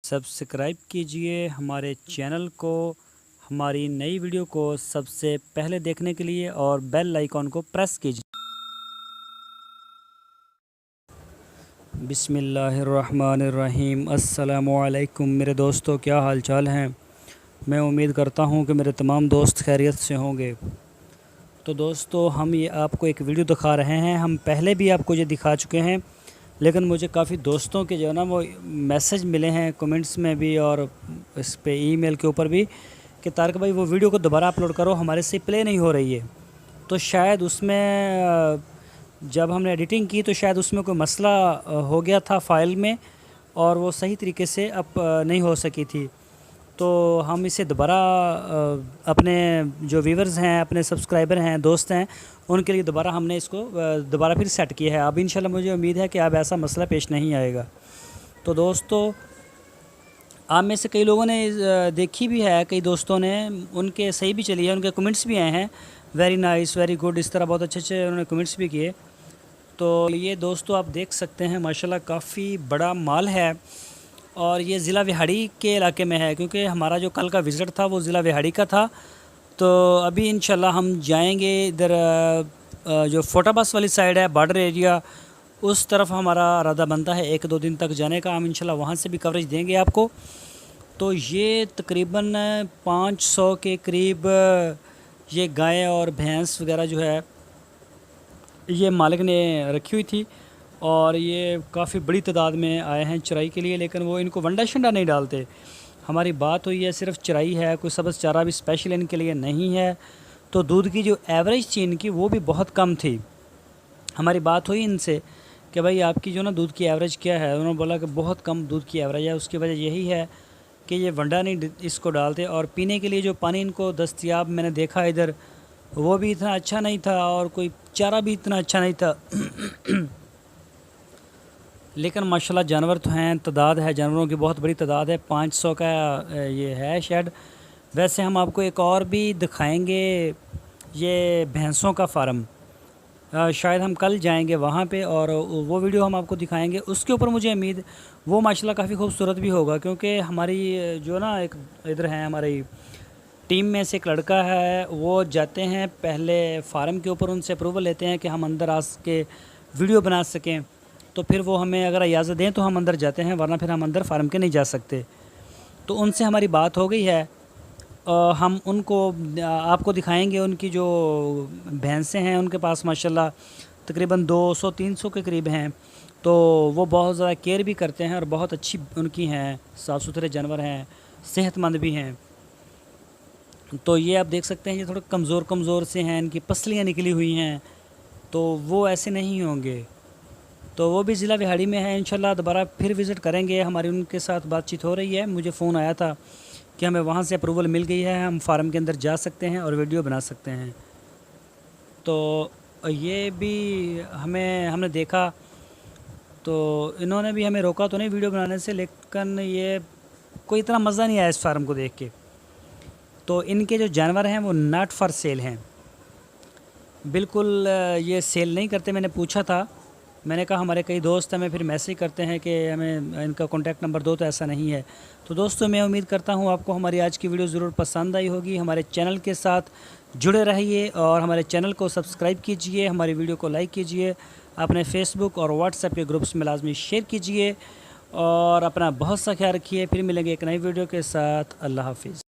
Subscribe कीजिए हमारे channel को, हमारी नई वीडियो को सबसे पहले देखने के लिए और बेल आइकॉन को प्रेस कीजिए। बिस्मिल्लाहिर्रहमानिर्रहीम। अस्सलामुअलैकुम मेरे दोस्तों, क्या हाल चाल हैं। मैं उम्मीद करता हूं कि मेरे तमाम दोस्त खैरियत से होंगे। तो दोस्तों, हम ये आपको एक वीडियो दिखा रहे हैं। हम पहले भी आपको ये दिखा चुके हैं, लेकिन मुझे काफ़ी दोस्तों के जो है ना वो मैसेज मिले हैं कमेंट्स में भी और इस पे ईमेल के ऊपर भी कि तारिक भाई वो वीडियो को दोबारा अपलोड करो, हमारे से प्ले नहीं हो रही है। तो शायद उसमें जब हमने एडिटिंग की तो शायद उसमें कोई मसला हो गया था फ़ाइल में और वो सही तरीके से अब नहीं हो सकी थी। तो हम इसे दोबारा अपने जो व्यूवर्स हैं, अपने सब्सक्राइबर हैं, दोस्त हैं, उनके लिए दोबारा हमने इसको दोबारा फिर सेट किया है। अब इंशाल्लाह मुझे उम्मीद है कि अब ऐसा मसला पेश नहीं आएगा। तो दोस्तों, आप में से कई लोगों ने देखी भी है, कई दोस्तों ने, उनके सही भी चली है, उनके कमेंट्स भी आए हैं, वेरी नाइस, वेरी गुड, इस तरह बहुत अच्छे अच्छे उन्होंने कमेंट्स भी किए। तो ये दोस्तों आप देख सकते हैं माशाल्लाह काफ़ी बड़ा माल है और ये ज़िला विहाड़ी के इलाके में है, क्योंकि हमारा जो कल का विज़िट था वो ज़िला विहाड़ी का था। तो अभी इंशाल्लाह हम जाएंगे इधर जो फोटाबस वाली साइड है, बॉर्डर एरिया, उस तरफ हमारा इरादा बनता है 1-2 दिन तक जाने का। हम इंशाल्लाह वहाँ से भी कवरेज देंगे आपको। तो ये तकरीबन 500 के करीब ये गाय और भैंस वगैरह जो है ये मालिक ने रखी हुई थी और ये काफ़ी बड़ी तादाद में आए हैं चराई के लिए, लेकिन वो इनको वंडा शंडा नहीं डालते। हमारी बात हुई है सिर्फ चराई है, कोई सब्ज़ चारा भी स्पेशल इनके लिए नहीं है। तो दूध की जो एवरेज थी इनकी वो भी बहुत कम थी। हमारी बात हुई इनसे कि भाई आपकी जो ना दूध की एवरेज क्या है, उन्होंने बोला कि बहुत कम दूध की एवरेज है। उसकी वजह यही है कि ये वंडा नहीं इसको डालते और पीने के लिए जो पानी इनको दस्तयाब मैंने देखा इधर, वो भी इतना अच्छा नहीं था और कोई चारा भी इतना अच्छा नहीं था। लेकिन माशाल्लाह जानवर तो हैं, तादाद है जानवरों की बहुत बड़ी तादाद है। 500 का ये है शेड। वैसे हम आपको एक और भी दिखाएंगे, ये भैंसों का फार्म, शायद हम कल जाएंगे वहाँ पे और वो वीडियो हम आपको दिखाएंगे। उसके ऊपर मुझे उम्मीद वो माशाल्लाह काफ़ी खूबसूरत भी होगा, क्योंकि हमारी जो ना एक इधर है हमारी टीम में से एक लड़का है, वो जाते हैं पहले फार्म के ऊपर, उनसे अप्रूवल लेते हैं कि हम अंदर आ के वीडियो बना सकें। तो फिर वो हमें अगर इजाज़त दें तो हम अंदर जाते हैं, वरना फिर हम अंदर फार्म के नहीं जा सकते। तो उनसे हमारी बात हो गई है। हम उनको आपको दिखाएंगे। उनकी जो भैंसें हैं उनके पास माशाल्लाह तकरीबन 200-300 के करीब हैं। तो वो बहुत ज़्यादा केयर भी करते हैं और बहुत अच्छी उनकी हैं, साफ़ सुथरे जानवर हैं, सेहतमंद भी हैं। तो ये आप देख सकते हैं ये थोड़े कमज़ोर कमज़ोर से हैं, इनकी पसलियाँ निकली हुई हैं, तो वो ऐसे नहीं होंगे। तो वो भी ज़िला विहाड़ी में है। इंशाल्लाह दोबारा फिर विज़िट करेंगे। हमारी उनके साथ बातचीत हो रही है। मुझे फ़ोन आया था कि हमें वहाँ से अप्रूवल मिल गई है, हम फार्म के अंदर जा सकते हैं और वीडियो बना सकते हैं। तो ये भी हमने देखा, तो इन्होंने भी हमें रोका तो नहीं वीडियो बनाने से, लेकिन ये कोई इतना मज़ा नहीं आया इस फार्म को देख के। तो इनके जो जानवर हैं वो नॉट फॉर सेल हैं, बिल्कुल ये सेल नहीं करते। मैंने पूछा था, मैंने कहा हमारे कई दोस्त हमें फिर मैसेज करते हैं कि हमें इनका कॉन्टैक्ट नंबर दो, तो ऐसा नहीं है। तो दोस्तों, मैं उम्मीद करता हूँ आपको हमारी आज की वीडियो ज़रूर पसंद आई होगी। हमारे चैनल के साथ जुड़े रहिए और हमारे चैनल को सब्सक्राइब कीजिए, हमारी वीडियो को लाइक कीजिए, अपने फेसबुक और व्हाट्सएप के ग्रुप्स में लाजमी शेयर कीजिए और अपना बहुत सा ख्याल रखिए। फिर मिलेंगे एक नई वीडियो के साथ। अल्लाह हाफिज़।